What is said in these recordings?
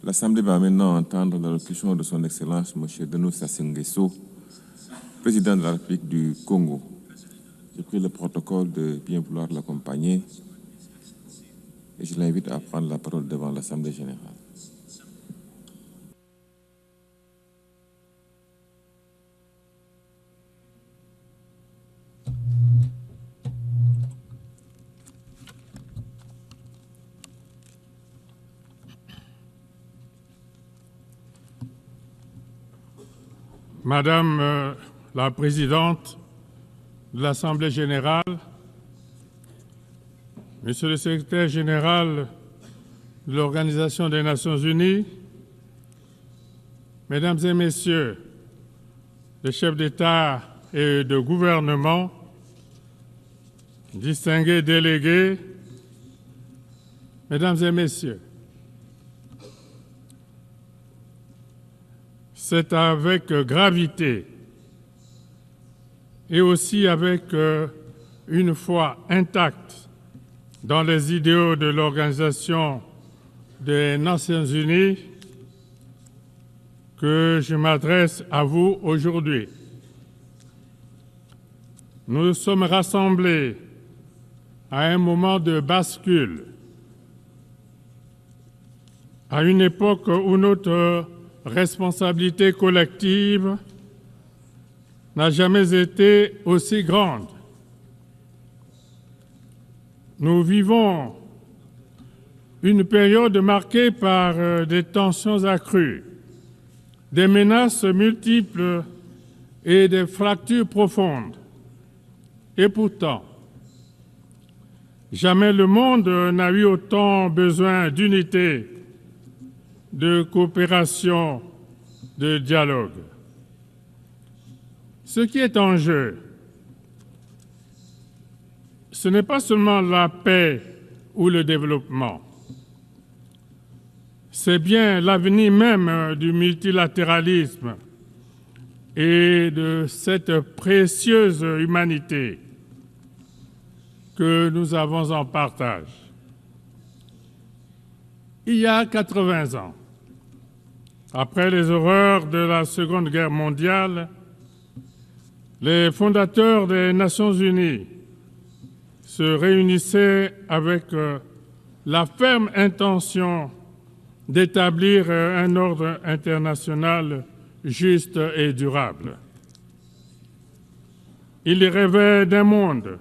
L'Assemblée va maintenant entendre l'allocution de son Excellence M. Denis Sassou Nguesso, président de la République du Congo. Je prie le protocole de bien vouloir l'accompagner et je l'invite à prendre la parole devant l'Assemblée générale. Madame la Présidente de l'Assemblée générale, Monsieur le Secrétaire général de l'Organisation des Nations unies, Mesdames et Messieurs les chefs d'État et de gouvernement, distingués délégués, Mesdames et Messieurs, c'est avec gravité et aussi avec une foi intacte dans les idéaux de l'Organisation des Nations unies que je m'adresse à vous aujourd'hui. Nous sommes rassemblés à un moment de bascule, à une époque où notre responsabilité collective n'a jamais été aussi grande. Nous vivons une période marquée par des tensions accrues, des menaces multiples et des fractures profondes. Et pourtant, jamais le monde n'a eu autant besoin d'unité, de coopération, de dialogue. Ce qui est en jeu, ce n'est pas seulement la paix ou le développement, c'est bien l'avenir même du multilatéralisme et de cette précieuse humanité que nous avons en partage. Il y a 80 ans, après les horreurs de la Seconde Guerre mondiale, les fondateurs des Nations unies se réunissaient avec la ferme intention d'établir un ordre international juste et durable. Ils rêvaient d'un monde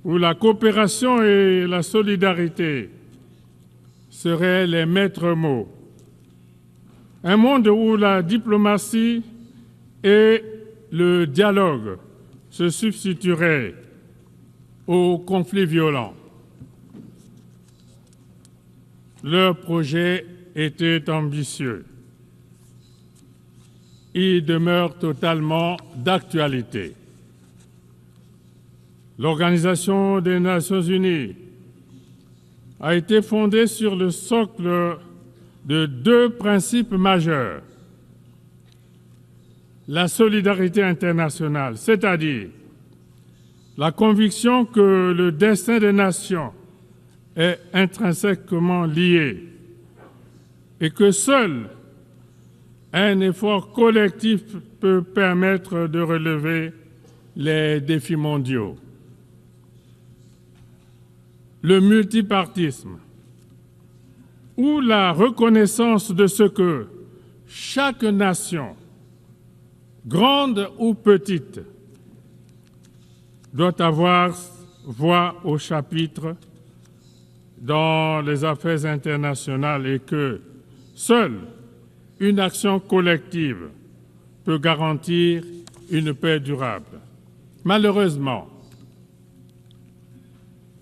où la coopération et la solidarité seraient les maîtres mots. Un monde où la diplomatie et le dialogue se substitueraient aux conflits violents. Leur projet était ambitieux. Il demeure totalement d'actualité. L'Organisation des Nations unies a été fondée sur le socle de deux principes majeurs. La solidarité internationale, c'est-à-dire la conviction que le destin des nations est intrinsèquement lié et que seul un effort collectif peut permettre de relever les défis mondiaux. Le multipartisme, ou la reconnaissance de ce que chaque nation, grande ou petite, doit avoir voix au chapitre dans les affaires internationales et que seule une action collective peut garantir une paix durable. Malheureusement,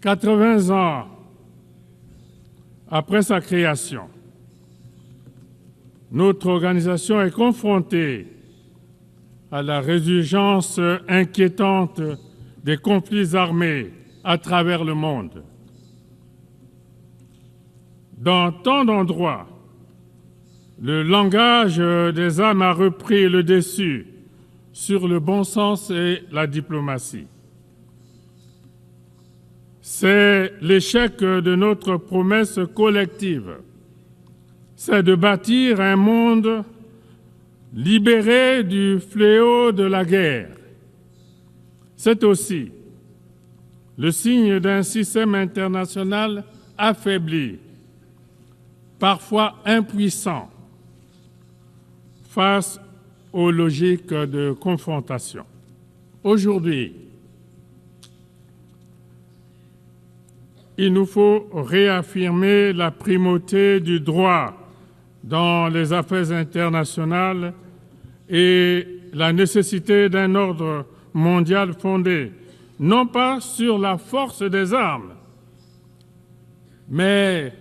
80 ans après sa création, notre organisation est confrontée à la résurgence inquiétante des conflits armés à travers le monde. Dans tant d'endroits, le langage des armes a repris le dessus sur le bon sens et la diplomatie. C'est l'échec de notre promesse collective c'est de bâtir un monde libéré du fléau de la guerre. C'est aussi le signe d'un système international affaibli, parfois impuissant, face aux logiques de confrontation. Aujourd'hui, il nous faut réaffirmer la primauté du droit dans les affaires internationales et la nécessité d'un ordre mondial fondé non pas sur la force des armes, mais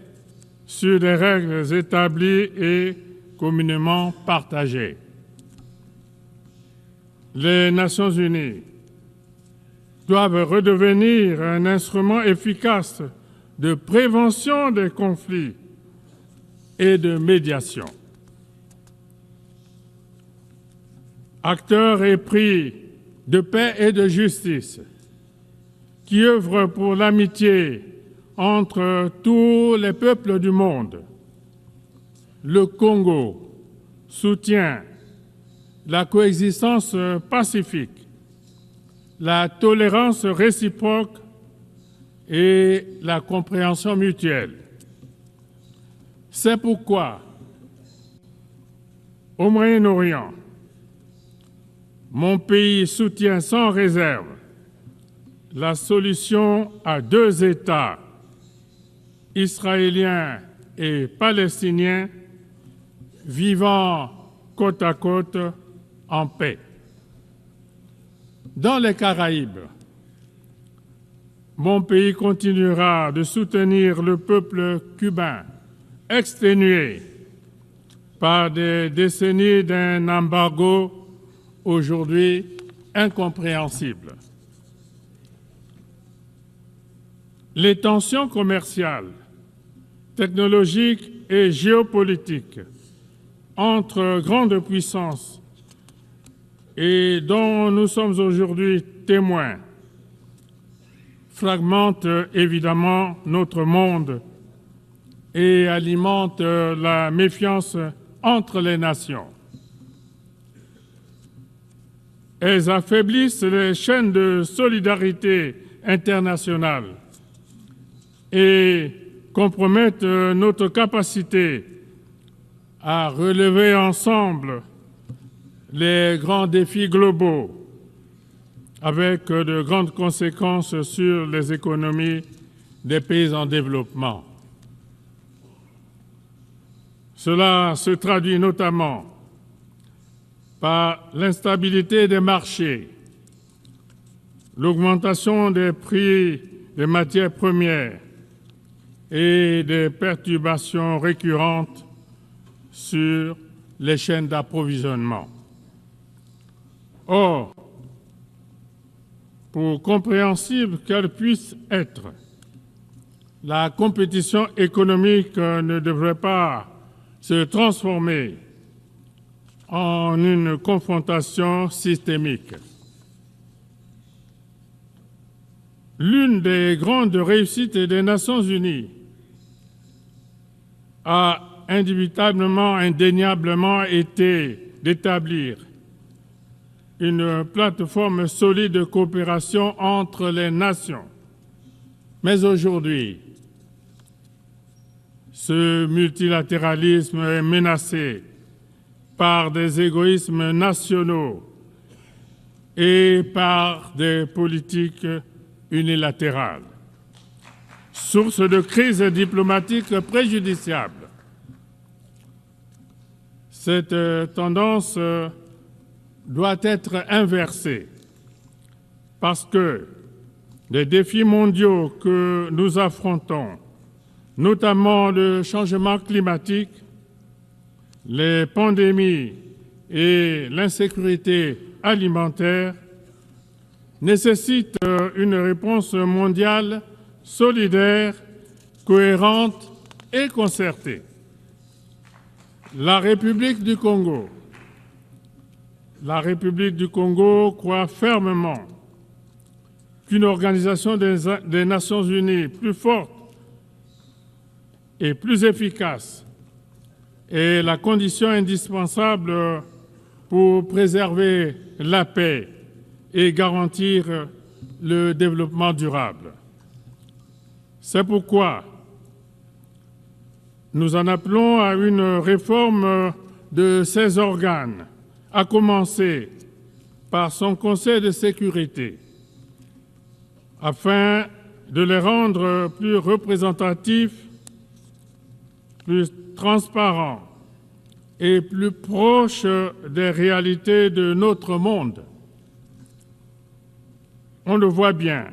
sur des règles établies et communément partagées. Les Nations unies doivent redevenir un instrument efficace de prévention des conflits et de médiation. Acteurs épris de paix et de justice, qui œuvrent pour l'amitié entre tous les peuples du monde, le Congo soutient la coexistence pacifique, la tolérance réciproque et la compréhension mutuelle. C'est pourquoi, au Moyen-Orient, mon pays soutient sans réserve la solution à 2 États, israélien et palestinien, vivant côte à côte en paix. Dans les Caraïbes, mon pays continuera de soutenir le peuple cubain, exténué par des décennies d'un embargo aujourd'hui incompréhensible. Les tensions commerciales, technologiques et géopolitiques entre grandes puissances et dont nous sommes aujourd'hui témoins fragmentent évidemment notre monde et alimentent la méfiance entre les nations. Elles affaiblissent les chaînes de solidarité internationale et compromettent notre capacité à relever ensemble les grands défis globaux avec de grandes conséquences sur les économies des pays en développement. Cela se traduit notamment par l'instabilité des marchés, l'augmentation des prix des matières premières et des perturbations récurrentes sur les chaînes d'approvisionnement. Or, pour compréhensible qu'elle puisse être, la compétition économique ne devrait pas se transformer en une confrontation systémique. L'une des grandes réussites des Nations unies a indubitablement, indéniablement été d'établir une plateforme solide de coopération entre les nations. Mais aujourd'hui, ce multilatéralisme est menacé par des égoïsmes nationaux et par des politiques unilatérales, source de crises diplomatiques préjudiciables. Cette tendance doit être inversée parce que les défis mondiaux que nous affrontons, notamment le changement climatique, les pandémies et l'insécurité alimentaire, nécessitent une réponse mondiale solidaire, cohérente et concertée. La République du Congo croit fermement qu'une organisation des Nations unies plus forte et plus efficace est la condition indispensable pour préserver la paix et garantir le développement durable. C'est pourquoi nous en appelons à une réforme de ces organes, à commencer par son Conseil de sécurité, afin de les rendre plus représentatifs, plus transparents et plus proches des réalités de notre monde. On le voit bien,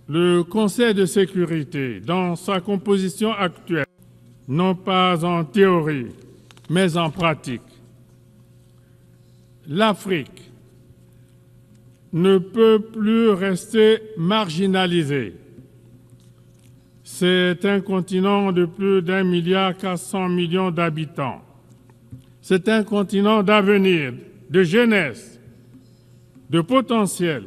le Conseil de sécurité, dans sa composition actuelle, non pas en théorie, mais en pratique, l'Afrique ne peut plus rester marginalisée. C'est un continent de plus d'1,4 milliard d'habitants. C'est un continent d'avenir, de jeunesse, de potentiel,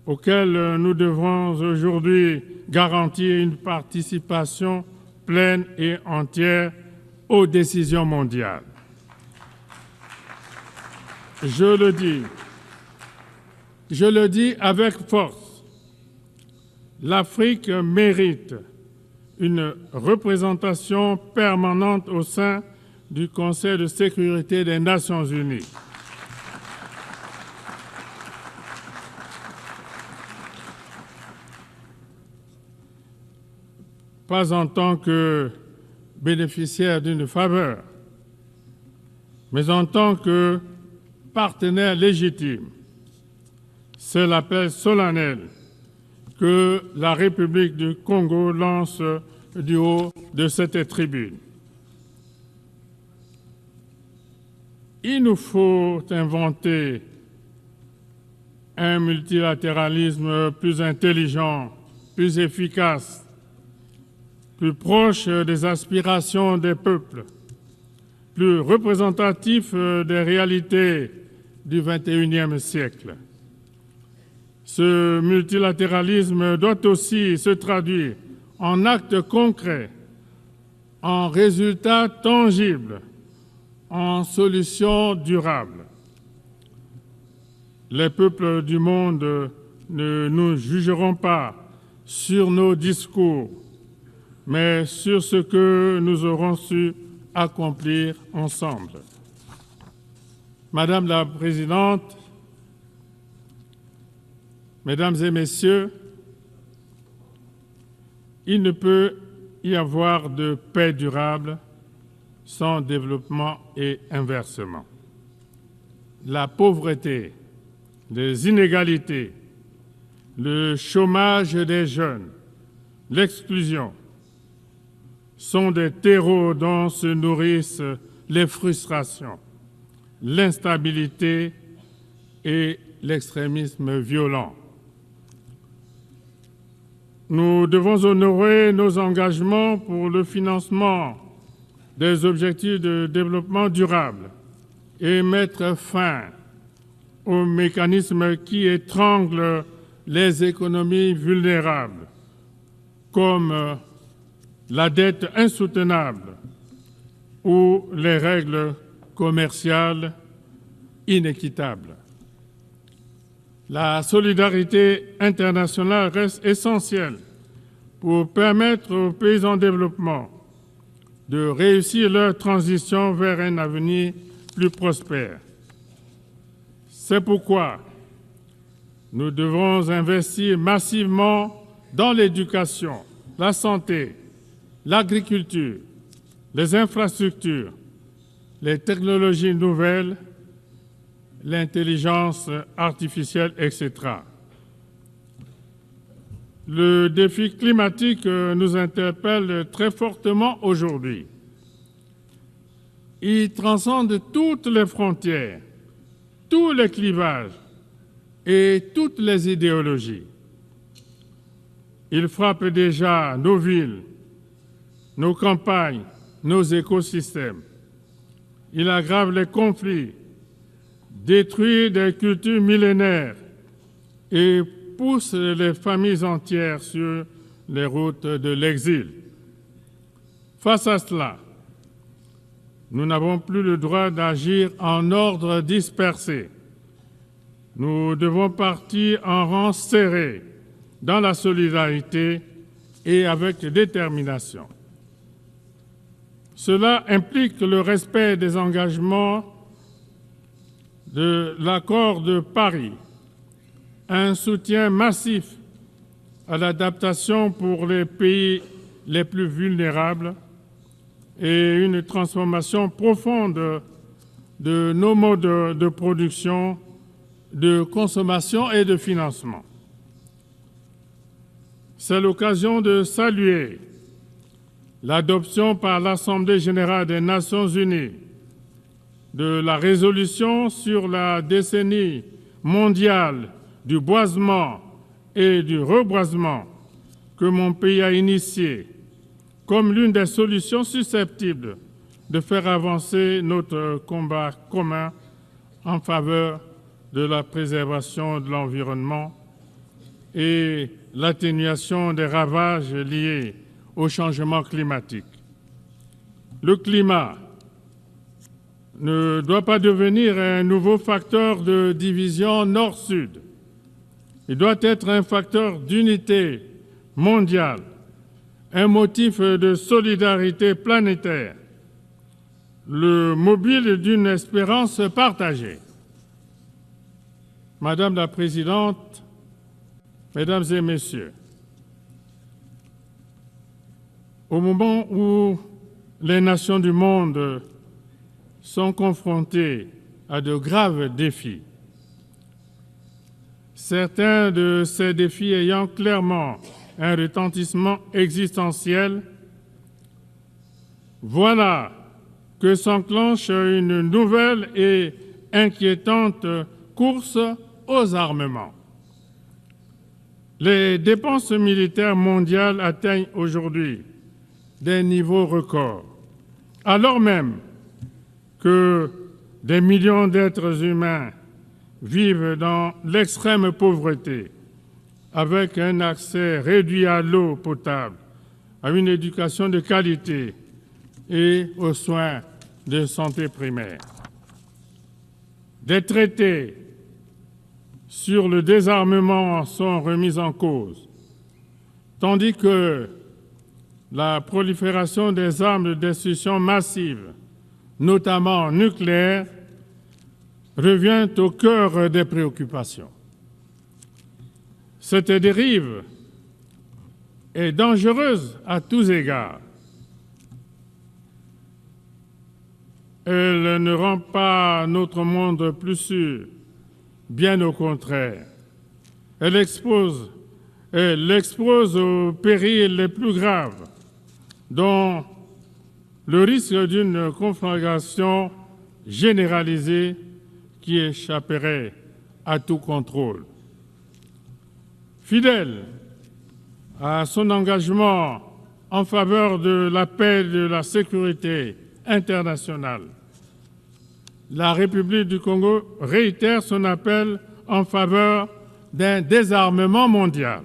auquel nous devons aujourd'hui garantir une participation pleine et entière aux décisions mondiales. Je le dis avec force, l'Afrique mérite une représentation permanente au sein du Conseil de sécurité des Nations unies. Pas en tant que bénéficiaire d'une faveur, mais en tant que partenaire légitime. C'est l'appel solennel que la République du Congo lance du haut de cette tribune. Il nous faut inventer un multilatéralisme plus intelligent, plus efficace, plus proche des aspirations des peuples, plus représentatif des réalités du XXIe siècle. Ce multilatéralisme doit aussi se traduire en actes concrets, en résultats tangibles, en solutions durables. Les peuples du monde ne nous jugeront pas sur nos discours, mais sur ce que nous aurons su accomplir ensemble. Madame la Présidente, Mesdames et Messieurs, il ne peut y avoir de paix durable sans développement et inversement. La pauvreté, les inégalités, le chômage des jeunes, l'exclusion sont des terreaux dont se nourrissent les frustrations, l'instabilité et l'extrémisme violent. Nous devons honorer nos engagements pour le financement des objectifs de développement durable et mettre fin aux mécanismes qui étranglent les économies vulnérables, comme la dette insoutenable ou les règles commerciales inéquitables. La solidarité internationale reste essentielle pour permettre aux pays en développement de réussir leur transition vers un avenir plus prospère. C'est pourquoi nous devons investir massivement dans l'éducation, la santé, l'agriculture, les infrastructures, les technologies nouvelles, l'intelligence artificielle, etc. Le défi climatique nous interpelle très fortement aujourd'hui. Il transcende toutes les frontières, tous les clivages et toutes les idéologies. Il frappe déjà nos villes, nos campagnes, nos écosystèmes. Il aggrave les conflits, détruit des cultures millénaires et pousse les familles entières sur les routes de l'exil. Face à cela, nous n'avons plus le droit d'agir en ordre dispersé. Nous devons partir en rang serré, dans la solidarité et avec détermination. Cela implique le respect des engagements de l'accord de Paris, un soutien massif à l'adaptation pour les pays les plus vulnérables et une transformation profonde de nos modes de production, de consommation et de financement. C'est l'occasion de saluer l'adoption par l'Assemblée générale des Nations unies de la résolution sur la décennie mondiale du boisement et du reboisement que mon pays a initiée comme l'une des solutions susceptibles de faire avancer notre combat commun en faveur de la préservation de l'environnement et l'atténuation des ravages liés au changement climatique. Le climat ne doit pas devenir un nouveau facteur de division nord-sud. Il doit être un facteur d'unité mondiale, un motif de solidarité planétaire, le mobile d'une espérance partagée. Madame la Présidente, Mesdames et Messieurs, au moment où les nations du monde sont confrontées à de graves défis, certains de ces défis ayant clairement un retentissement existentiel, voilà que s'enclenche une nouvelle et inquiétante course aux armements. Les dépenses militaires mondiales atteignent aujourd'hui des niveaux records, alors même que des millions d'êtres humains vivent dans l'extrême pauvreté, avec un accès réduit à l'eau potable, à une éducation de qualité et aux soins de santé primaire. Des traités sur le désarmement sont remis en cause, tandis que la prolifération des armes de destruction massive, notamment nucléaires, revient au cœur des préoccupations. Cette dérive est dangereuse à tous égards. Elle ne rend pas notre monde plus sûr, bien au contraire. Elle l'expose aux périls les plus graves, dont le risque d'une conflagration généralisée qui échapperait à tout contrôle. Fidèle à son engagement en faveur de la paix et de la sécurité internationale, la République du Congo réitère son appel en faveur d'un désarmement mondial.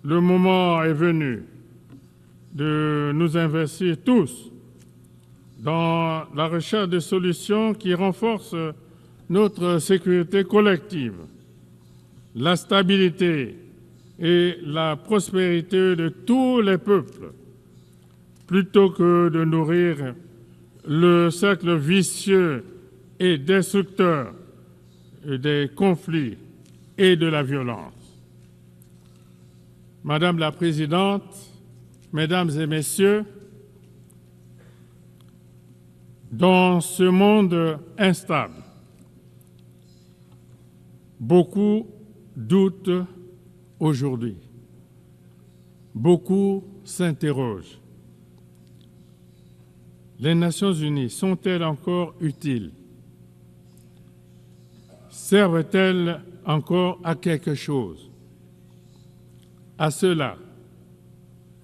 Le moment est venu de nous investir tous dans la recherche de solutions qui renforcent notre sécurité collective, la stabilité et la prospérité de tous les peuples, plutôt que de nourrir le cercle vicieux et destructeur des conflits et de la violence. Madame la Présidente, Mesdames et Messieurs, dans ce monde instable, beaucoup doutent aujourd'hui. Beaucoup s'interrogent. Les Nations unies sont-elles encore utiles? Servent-elles encore à quelque chose? À cela,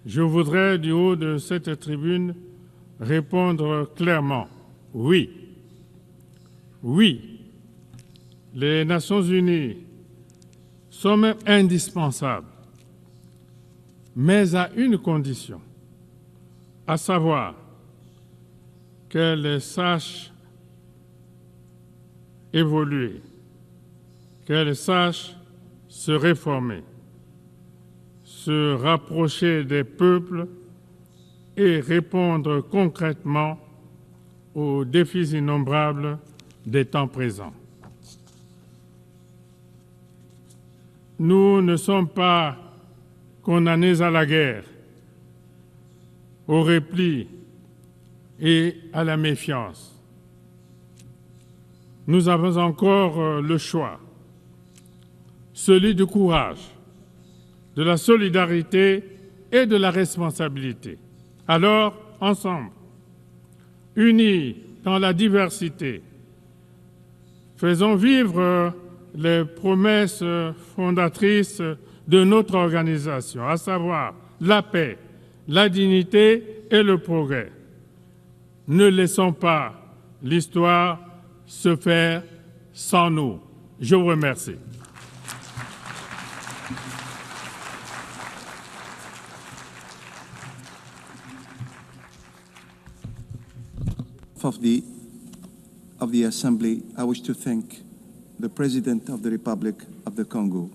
je voudrais, du haut de cette tribune, répondre clairement oui. Oui, les Nations unies sont même indispensables, mais à une condition, à savoir qu'elle sache évoluer, qu'elle sache se réformer, se rapprocher des peuples et répondre concrètement aux défis innombrables des temps présents. Nous ne sommes pas condamnés à la guerre, au repli et à la méfiance. Nous avons encore le choix, celui du courage, de la solidarité et de la responsabilité. Alors, ensemble, unis dans la diversité, faisons vivre les promesses fondatrices de notre organisation, à savoir la paix, la dignité et le progrès. Ne laissons pas l'histoire se faire sans nous. Je vous remercie. Of the Assembly, I wish to thank the President of the Republic of the Congo,